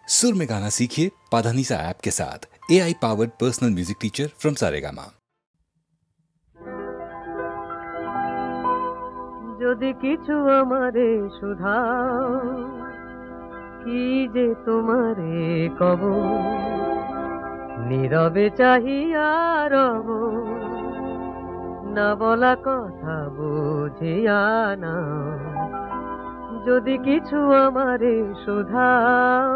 सुर में गाना सीखिए पाधानीसा ऐप के साथ। AI powered personal music teacher from Saregama. যদি কিছু আমারে শুধাও কি যে তোমারে কব, নীরবে চাহিয়া রব, না বলা কথা বুঝিয়া না। যদি কিছু আমারে শুধাও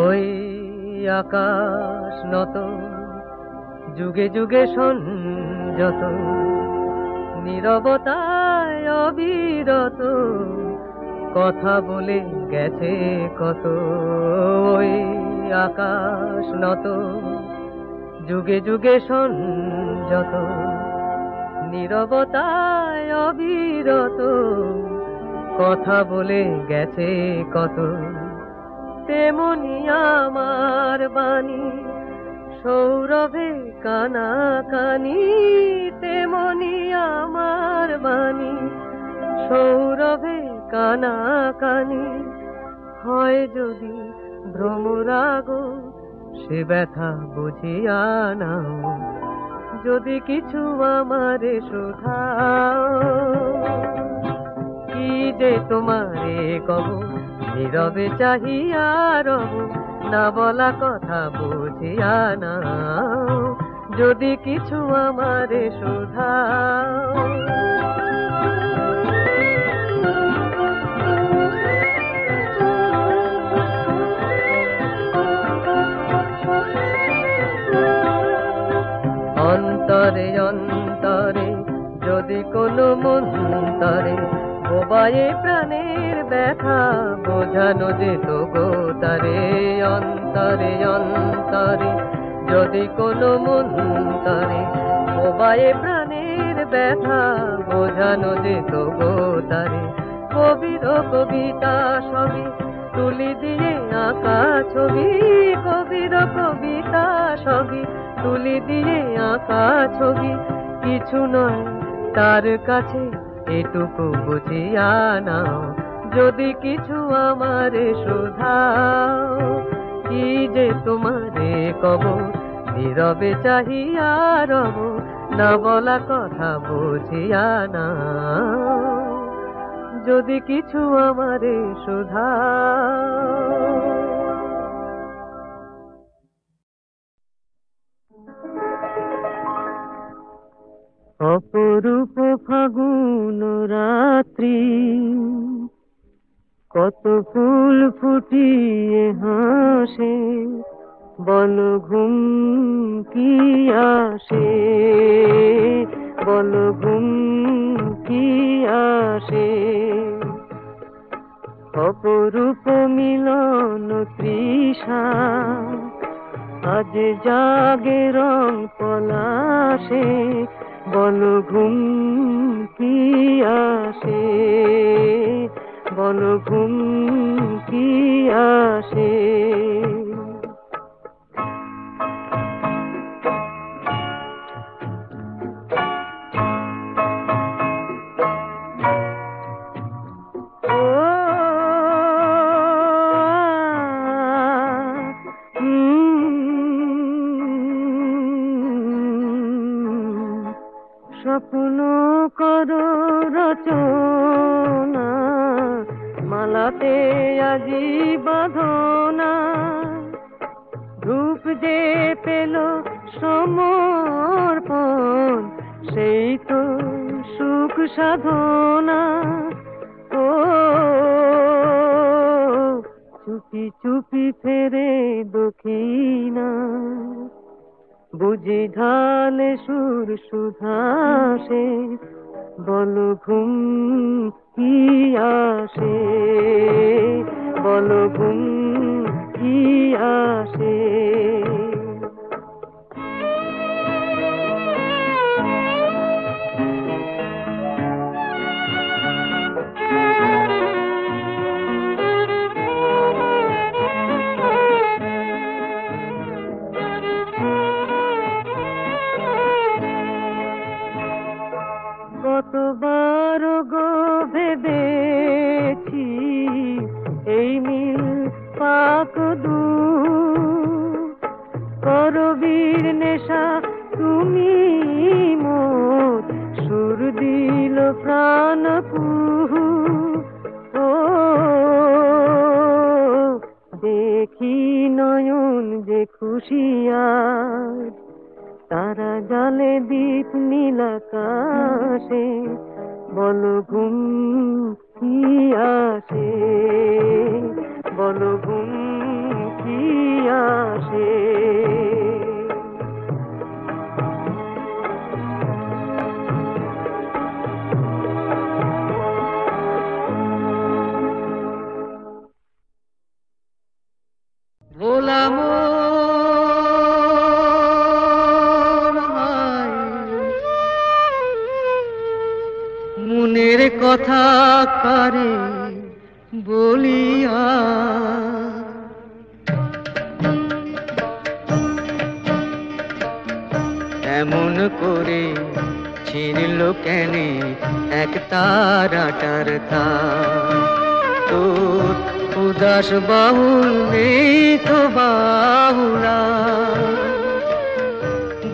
ওই আকাশ নত যুগে যুগে সংযত, নীরবতায় অবিরত কথা বলে গেছে কত। ওই আকাশ নত যুগে যুগে সংযত, নীরবতায় অবিরত কথা বলে গেছে কত। তেমনি আমার বাণী সৌরভে কানাকানি, তেমনি আমার বাণী সৌরভে কানাকানি। হয় যদি ভ্রমরাগ সে ব্যথা বুঝিয়া নাও। যদি কিছু আমারে শোধাও কি যে তোমারে কব, নীরবে চাহিয়া রব, না বলা কথা বুঝিয়া নাও। যদি কিছু আমারে শোধাও অন্তরে অন্তরে যদি কোনো মন্তরে বোবায়ে প্রাণের ব্যথা বোঝানো যেত গো তারে। অন্তরে অন্তরে যদি কোনো মন্তরে বোবায়ে প্রাণের ব্যথা বোঝানো যেত গো তারে। কবির কবিতা সবই তুলি দিয়ে আঁকা ছবি, কবির কবিতা সবই তুলি দিয়ে আঁকা ছবি। কিছু নয় তার কাছে এটুকু বুঝিয়া নাও। যদি কিছু আমারে শোধাও কি যে তোমারে কব, নীরবে চাহিয়া রব, না বলা কথা বুঝিয়া নাও। যদি কিছু আমারে শোধাও অপরূপ ফাগুন রাত্রি, কত ফুল ফুটিয়ে হাসে, বল ঘুম কি আসে, বল ঘুম কি আসে। অপরূপ মিলন তৃষা আজ জাগে রং পলাশে, বল ঘুম কি আসে, বল ঘুম কি আসে। স্বপ্ন করো রচনা, মালাতে আজি বাঁধনা। ধূপ যে পেল সমর্পণ, সেই তো সুখ সাধনা। ও চুপি চুপি ফেরে দক্ষিণা, বুঝি ঢালে সুর সুধাসে, বল ঘুম কি আসে, বল ঘুম কি আসে। কতবার গো ভেবেছি এই মিল পাক দু করবীর নেশা তুমি মোর সুর দিল প্রাণ কুহু ও দেখি নয়ন যে খুশিয়ার তারা জালে দীপ নীলাকাশে বলো ঘুম কি আসে বলো ঘুম কি আসে ভোলা মনের কথা কারে বলিয়া এমন করে ছিঁড়ল কেনে এক তারাটার তার তোর উদাস বাহুল নেই তো বাহুলা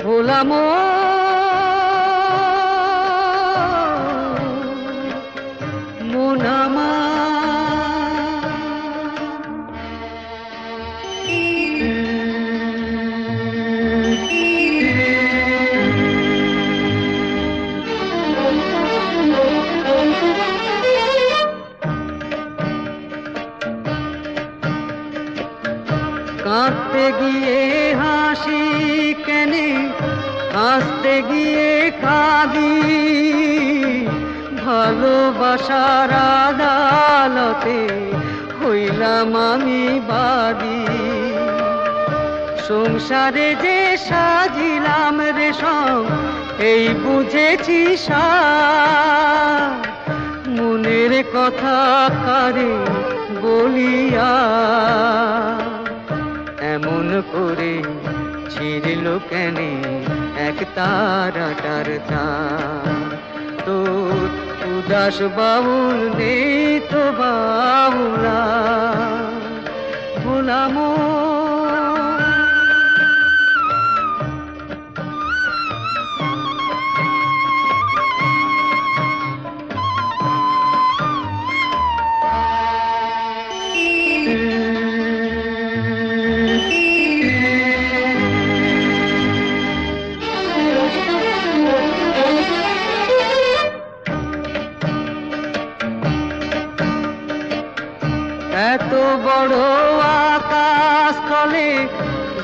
ভোলা কাঁদতে গিয়ে হাসি কেনে হাসতে গিয়ে কাঁদি ভালোবাসার আদালতে হইলাম আমি বাদী সংসারে যে সাজিলাম রেশম এই বুঝেছি মনের কথা কারে বলিয়া এমন করে ছিঁড়ল কেনে এক তারাটার তার তোর উদাস বাউল নেই তো বাউলা ভোলাম এত বড় আকাশ তলে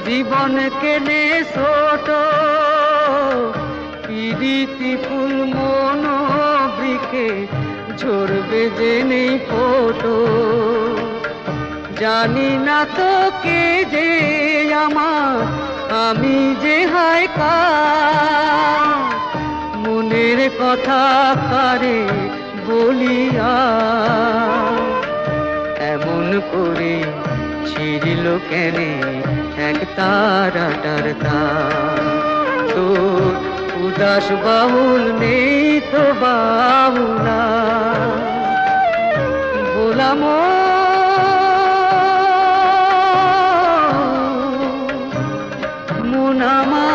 জীবন কেনে ছোট পিরিতি ফুল মন বৃক্ষে ঝরবে যে নেই ফোটো জানি না তো কে যে আমার আমি যে হায় কার মনের কথা কারে বলিয়া এমন করে ছিঁড়ল কেনে এক তারাটার তার তোর উদাস বাউল নেই তো বাউলা বলাম মুনামা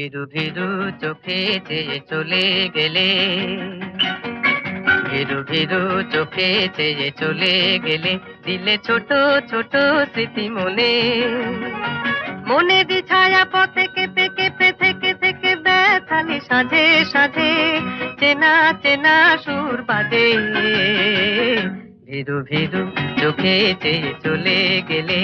ভিরু ভিরু চোখে চেয়ে চলে গেলে ভিরু ভিরু চোখে চেয়ে চলে গেলে দিলে ছোট ছোট স্মৃতি মনে মনে দি ছায়া পথে কেঁপে কেঁপে থেকে থেকে ব্যথালি সাজে সাজে চেনা চেনা সুর বাজে ভিরু ভিরু চোখে চেয়ে চলে গেলে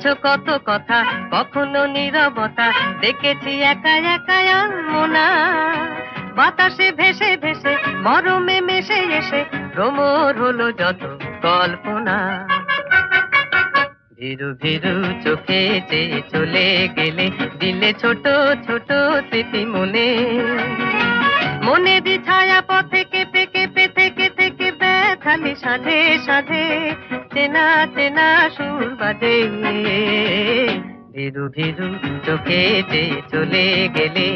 বলেছো কত কথা, কখনো নীরবতা দেখেছি একা একা আনমনা। বাতাসে ভেসে ভেসে মরমে মেশে এসে ভ্রমর হলো যত কল্পনা। ভীরু ভীরু চোখে চেয়ে চলে গেলে, দিলে ছোট ছোট স্মৃতি মনে। মনে দি ছায়া পথে কেঁপে কেঁপে থেকে থেকে ব্যথালি সাধে সাধে চেনা চেনা সুর বাজে। ভীরু ভীরু চোখে চেয়ে চলে গেলে।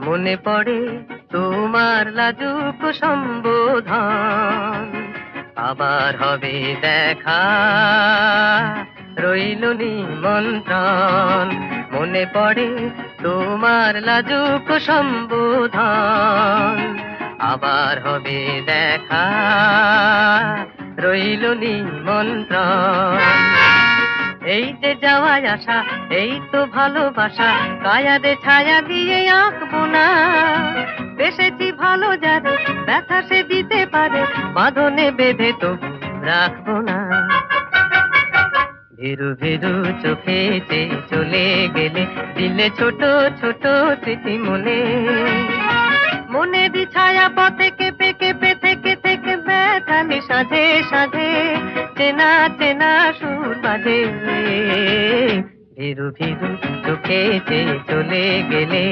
মনে পড়ে তোমার লাজুক সম্বোধন, আবার হবে দেখা রইল নিমন্ত্রণ। মনে পড়ে তোমার লাজুক সম্বোধন, আবার হবে দেখা রইল নিমন্ত্রণ। এই যে যাওয়া আসা, এই তো ভালোবাসা, কায়াদে ছায়া দিয়ে আঁকবো না। বেসেছি ভালো যারে, ব্যথা সে দিতে পারে, বাঁধনে বেঁধে তবু রাখবো না। ভীরু ভীরু চোখে চেয়ে চলে গেলে, দিলে ছোট ছোট স্মৃতি মনে। মনে দি ছায়া পথে কেঁপে কেঁপে থেকে থেকে ব্যথালি সাধে সাধে চেনা চেনা সুর বাজে। ভীরু ভীরু চোখে চেয়ে চলে গেলে।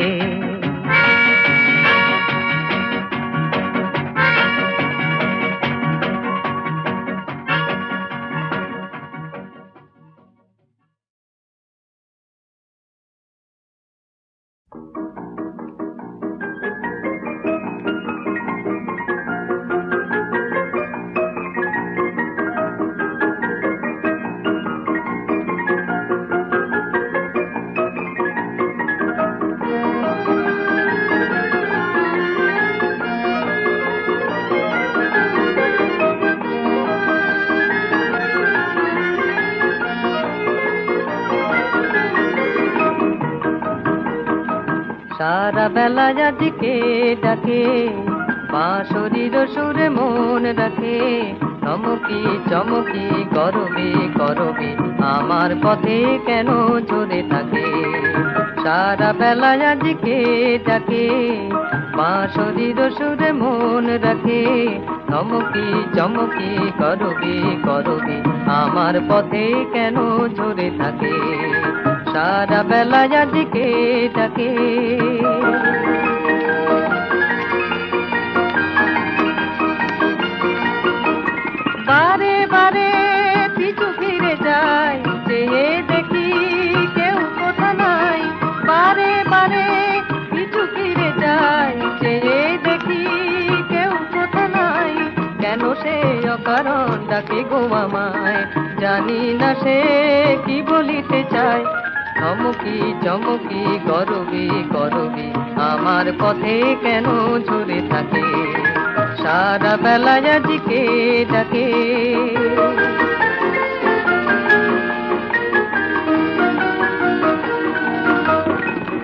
সারা বেলা যাদিকে ডাকে, বাঁশরীর সুরে মন রাখে। চমকি চমকি করবি করবি, আমার পথে কেন ঝরে থাকে। সারা বেলা যাদিকে ডাকে, বাঁশরীর সুরে মন রাখে। চমকি চমকি করবি করবি, আমার পথে কেন ঝরে থাকে। সারা বেলা যাদিকে ডাকে। বারে বারে পিছু ফিরে যাই, চেয়ে দেখি কেউ কোথা নাই। বারে বারে পিছু ফিরে যাই, চেয়ে দেখি কেউ কোথা নাই। কেন সে অকারণ ডাকে গো আমায়, জানি না সে কি বলিতে চায়। চমকি চমকি করবি করবি, আমার পথে কেন ঝরে থাকে। সারা বেলা যাদিকে ডাকে।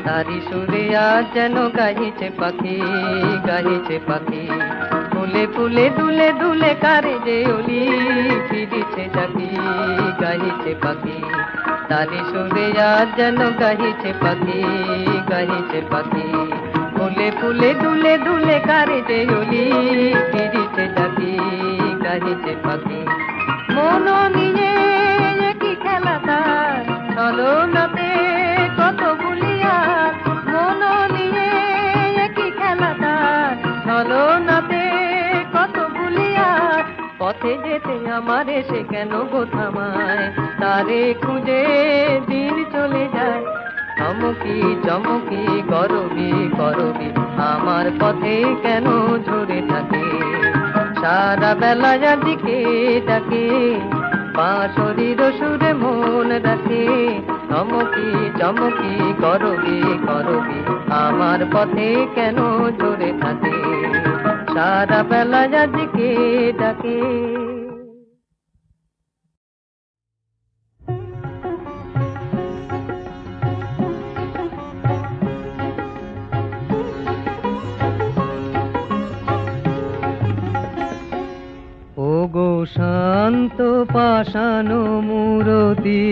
তারি সুরে আজ যেন গাহিছে পাখি, গাহিছে পাখি। ফুলে ফুলে দুলে দুলে কারে যে অলি, ফিরিছে ডাকি গাহিছে পাখি। তারি সুরে আজ যেন গাহিছে পাখি, গাহিছে পাখি। ফুলে ফুলে দুলে দুলে কারে যে অলি, ফিরিছে ডাকি গাহিছে পাখি। মন নিয়ে কি খেলা তার, চলো নাতে কত বলিয়ার। মন নিয়ে কি খেলা তার, চলো নাতে কত বলিয়ার। পথে যেতে আমার এসে কেন গো থামায়, তারে খুঁজে দিন চলে যায়। চমকি চমকি করবি করবি, আমার পথে কেন ঝরে থাকে। সারা বেলা যাদিকে ডাকে, বাঁশরীর সুরে মন রাখে। চমকি চমকি করবি করবি, আমার পথে কেন ঝরে থাকে। সারা বেলা যাদিকে ডাকে। পাষাণ মূরতি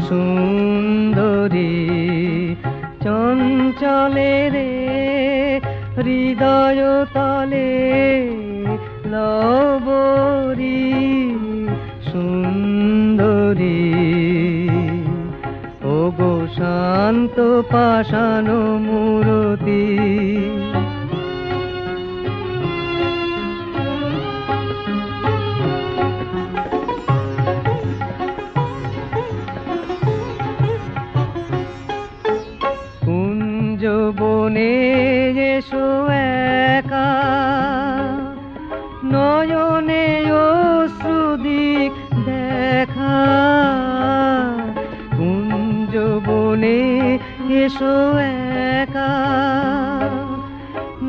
সুন্দরী চঞ্চলে রে হৃদয় তলে লবরী সুন্দরী ওগো শান্ত পাষাণ মূরতি বনে এসো একা নয়নে অশ্রুদিক দেখা কুঞ্জ বনে এসো একা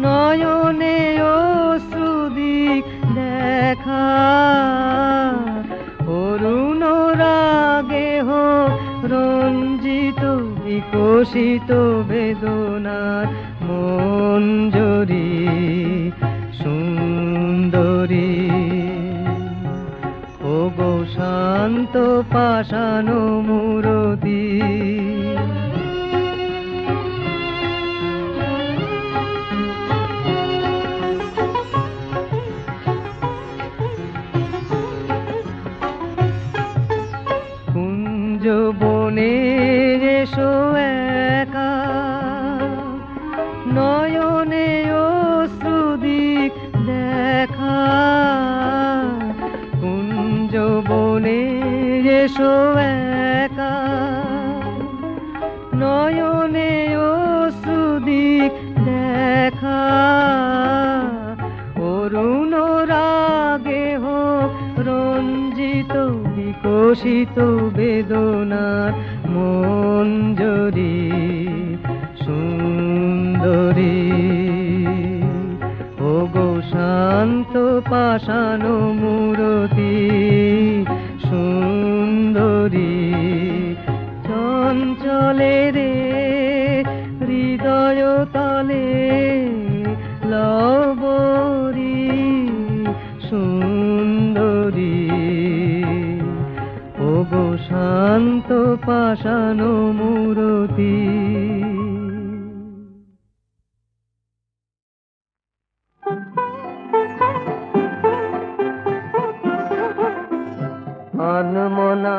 নয়নে অশ্রুদিক দেখা অরুণ রাগে হোক রঞ্জিত বিকশিত বেদনার মঞ্জরি সুন্দরী ওগো শান্ত পাষাণ মূরতি কুঞ্জ বনে এসো একা নয়নে অশ্রুদিক দেখা কুঞ্জ বনে এসো একা নয়নে অশ্রুদিক দেখা অরুণ রাগে হোক রঞ্জিত বিকশিত বেদনার মঞ্জরি সুন্দরী ওগো শান্ত পাষাণ মূরতি সুন্দরী চঞ্চলে রে হৃদয় তলে লবরী সুন্দরী ওগো শান্ত পাষাণ মূরতি আনমনা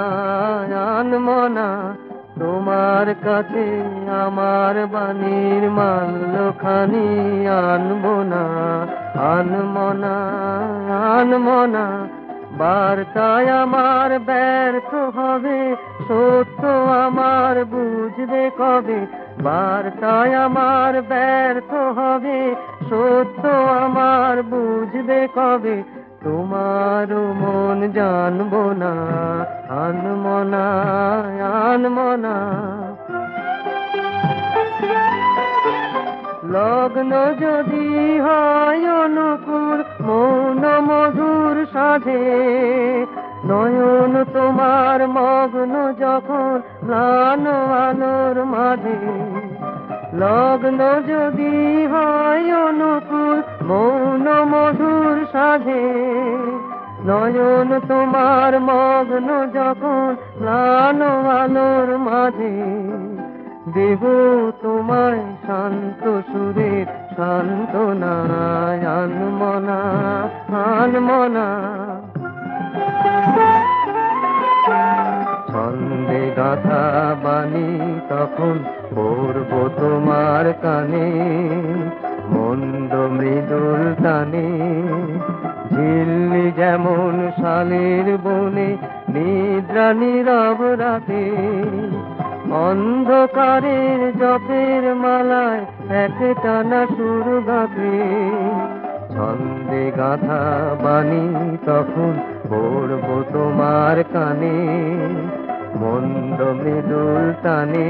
আনমনা তোমার কাছে আমার বাণীর মাল্যখানি আনবো না আনমনা আনমনা বার্তায় আমার ব্যর্থ হবে সত্য আমার বুঝবে কবে বার্তায় আমার ব্যর্থ হবে সত্য আমার বুঝবে কবে তোমার মন জানবো না আনমনা আনমনা লগ্ন যদি হয় অনুকূল মৌন মধুর সাধে নয়ন তোমার মগ্ন যখন ম্লান আলোর মাঝে লগ্ন যদি হয় অনুকূল মৌন মধুর সাধে নয়ন তোমার মগ্ন যখন ম্লান আলোর মাঝে দেব তোমায় শান্ত সুরের সান্ত্বনা আনমনা আনমনা ছন্দে গাথা বাণী তখন পড়ব তোমার কানে মন্দ মৃদুল টানে ঝিল্লি যেমন শালের বনে নিদ্রা নীরব রাতে অন্ধকারের জপের মালায় একটানা সুর গাবে ছন্দে গাথা বাণী তখন পড়ব তোমার কানে মন্দ মৃদুল টানে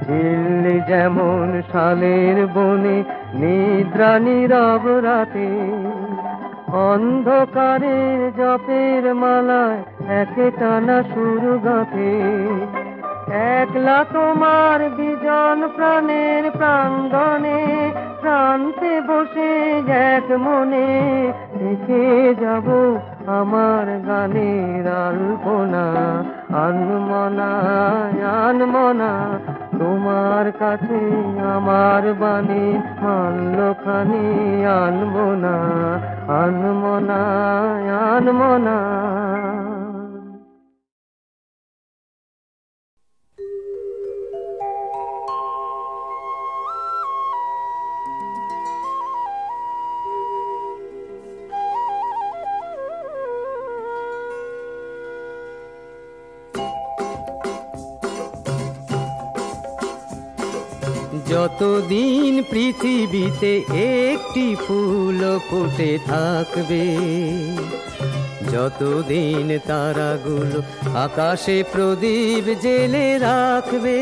ঝিল্লি যেমন শালের বনে নিদ্রা নীরব রাতে অন্ধকারের জপের মালায় একটানা সুর গাবে একলা তোমার বিজন প্রাণের প্রাঙ্গণে প্রান্তে বসে এক মনে দেখে যাব আমার গানের আলপনা আনমনা আনমনা তোমার কাছে আমার বাণী মাল্যখানি আনবো না আনমনা আনমনা। যতদিন পৃথিবীতে একটি ফুল ফুটে থাকবে, যতদিন তারাগুলো আকাশে প্রদীপ জেলে রাখবে,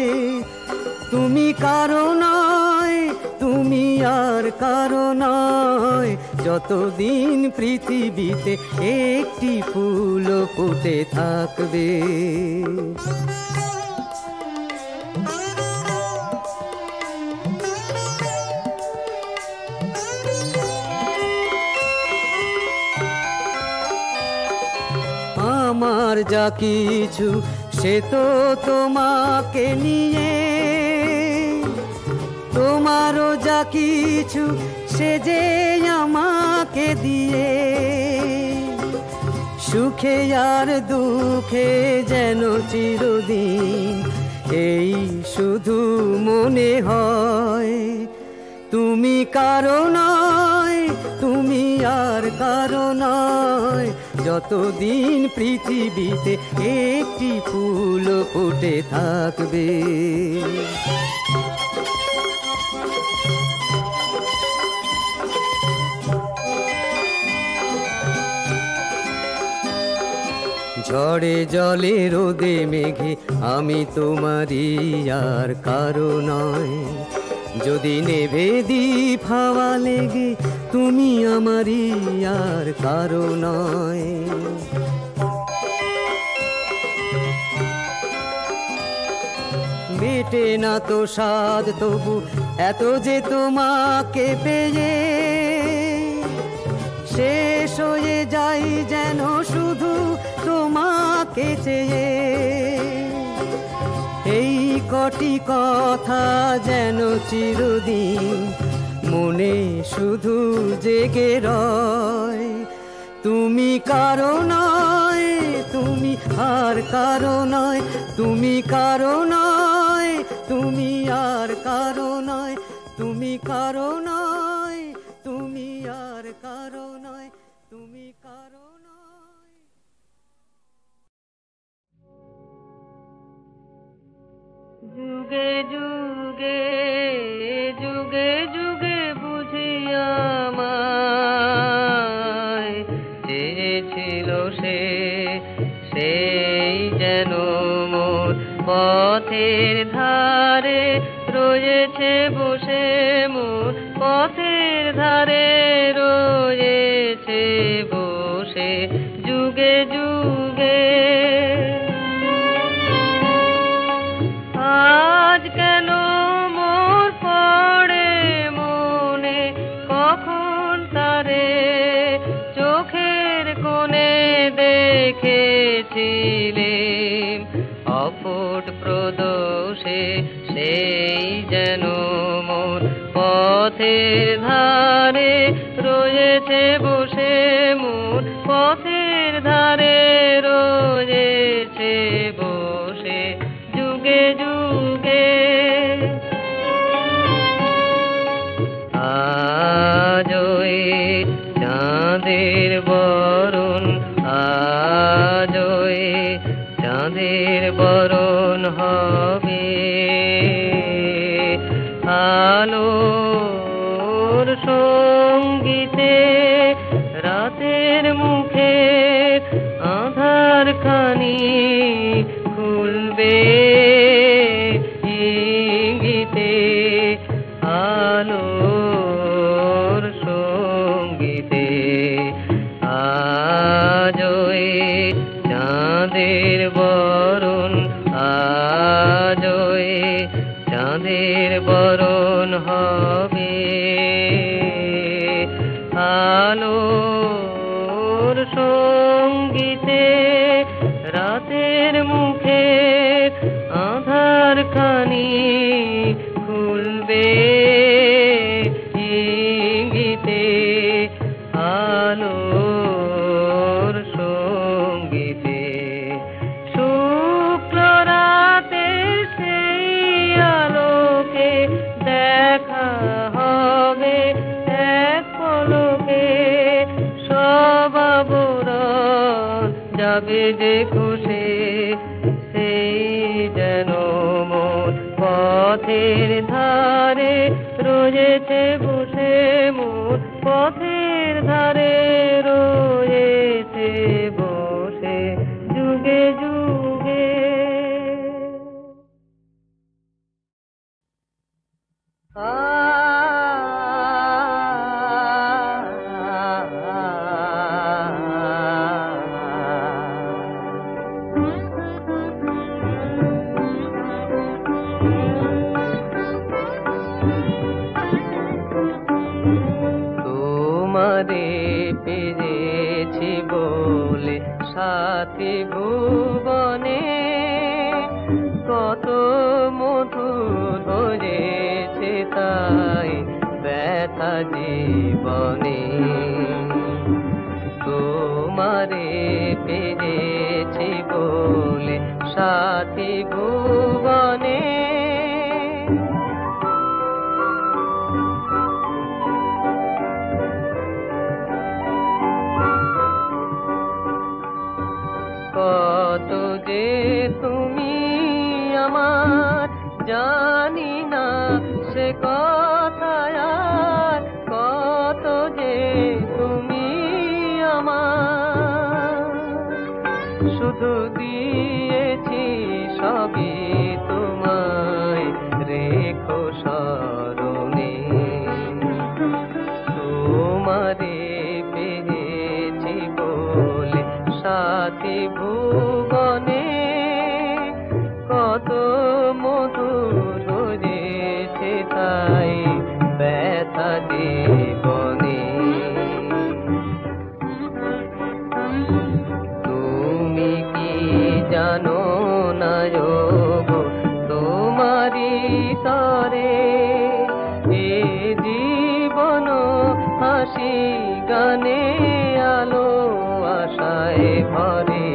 তুমি কারো নয়, তুমি আর কারো নয়, যতদিন পৃথিবীতে একটি ফুল ফুটে থাকবে। আমার যা কিছু সে তো তোমাকে নিয়ে, তোমারও যা কিছু সে যে আমাকে দিয়ে, সুখে আর দুঃখে যেন চিরদিন এই শুধু মনে হয়, তুমি কারো নয়, তুমি আর কারো নয়, যতদিন পৃথিবীতে একটি ফুল ফুটে থাকবে। ঝড়ে জলে রোদে মেঘে আমি তোমারই আর কারো নয়, যদি নেভে দীপ হাওয়া লেগে তুমি আমারই আর কারো নয়। মেটে না তো স্বাদ তবু এত যে তোমাকে পেয়ে, শেষ হয়ে যাই যেন শুধু তোমাকে চেয়ে, এই কটি কথা যেন চিরদিন মনে শুধু জেগে রয়, তুমি কারো নয়, তুমি আর কারো নয়, তুমি কারো নয়, তুমি আর কারো নয়, তুমি কারো নয়, তুমি আর কারো নয়, তুমি কারো নয়। যুগে যুগে যুগে যুগে বুঝিয়া আমায় চেয়েছিল সে, সেই যেন মোর পথের ধারে রয়েছে বসে, মোর পথের ধারে রয়েছে বসে, যুগে যুগে। আজ কেন মোর পড়ে মনে কখন তারে চোখের কোণে দেখেছিলেম, অফুট প্রদোষে সেই যেন মোর পথের ধারে রয়েছে বসে, মোর পথের ধারে রয়েছে বসে, যুগে যুগে। আজ ওই চাঁদের বরণ, আজ ওই চাঁদের বরণ হবে, আলোর সঙ্গীতে রাতের মুখে আধার খানি খুলবে ইঙ্গিতে, আলোর সঙ্গীতে। আজ ওই চাঁদের বরণ, আজ ওই চাঁদের বরণ হবে, আলোর খানি খুলবে ইঙ্গিতে আলোর সঙ্গীতে শুক্ল রাতের সেই আলোকে দেখা হবে এক পলকে সব আবরণ যাবে যে খুশে সেই যেন মন পথের ধারে রয়েছে বসে মন পথের ধারে রয়েছে বসে যুগে যুগে। তোমারে পেয়েছি বলে সাথী ভুবনে কত মধুর হয়েছে তাই ব্যথা জীবনে। তোমারে পেয়েছি বলে সাথী ভুবনে কত যে তুমি আমার জানি না সে কথা আর কত যে তুমি আমার শুধু দিয়েছি সবই তোমায় রেখো স্মরণে। তোমারে পেয়েছি বলে সাথী ভুবনে কত মধুর হয়েছে তাই ব্যথা জীবনে। তুমি কি জানো না গো তোমারি তরে এ জীবন হাসি গানে আলো আশায় ভরে।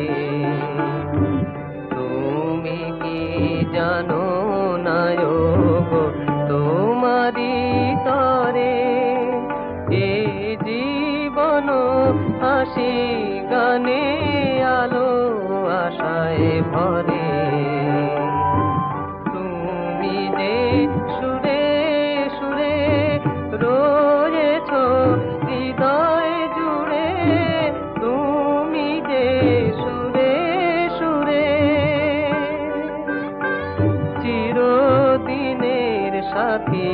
তুমি কি জানো না গো তোমারি তরে এ জীবন হাসি গানে আলো আশায় ভরে। তুমি যে সুরে সুরে রয়েছ হৃদয় জুড়ে তুমি যে সুরে সুরে চিরদিনের সাথী